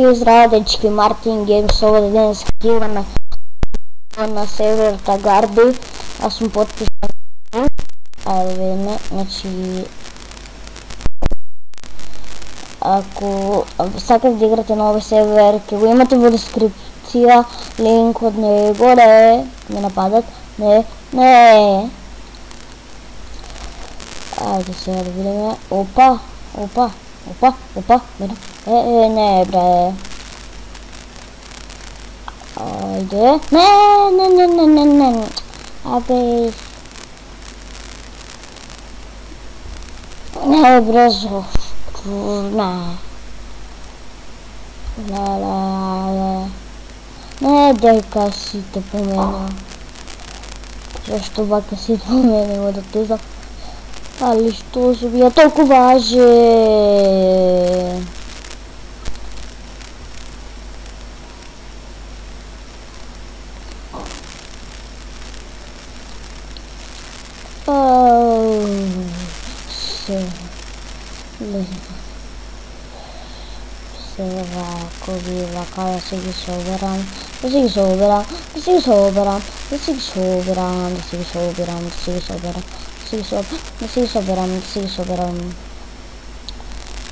Привет, здраво, дечки, Мартин Геймс, овде денес играме на сервер Тагарби. Аз съм подписан. Айде да видим, значи... Ако сакате да играте нови сервер, ќе го имате во дескрипција, линк од него горе, не нападат, не. Айде сега да видиме, опа, не бре. Айде, не, абе, не бре, не, дека си те поменил. Зашто бака си те поменил да те знам? Али што се бија толку важен? Сега, ако ви вака да си ги соберам,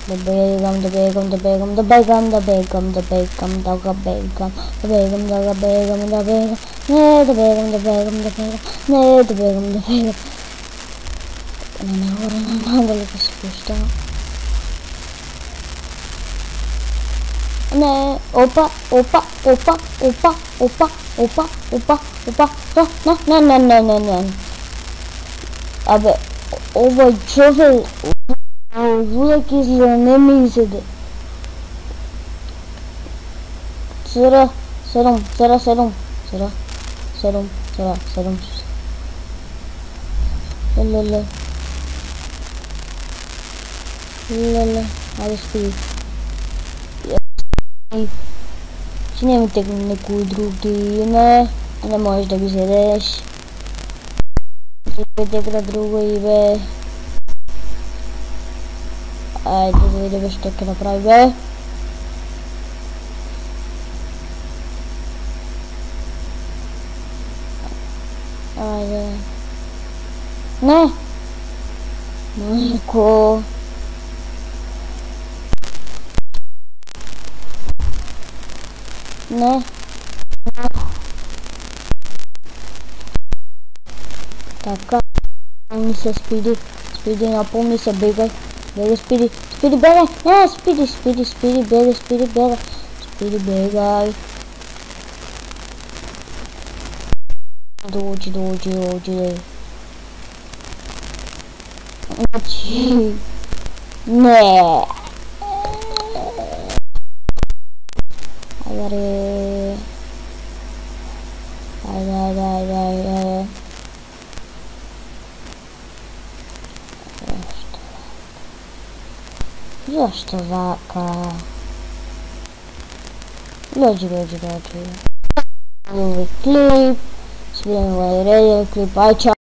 да бегам, надали да се пущам. Не, опа, не. Абе, овој човек, лудак изгледа, не ми изеде. Сера, леле, айде спи. Ще нема тегне некои други име, не можеш да ги седеш. Тегна друго име. Айде да видим што ќе направи бе. Айде. Не! Майко! Не. Така. Напомни се, Спиди, напомни се, бегай. Бегай, Спиди, бегай. Не, Спиди, бегай, Спиди, бегай. Доđi. Znači... Не. Ajde. Zašto vaka? Dođi. Novi klip. Sviđa mi ovaj klip, aj čao.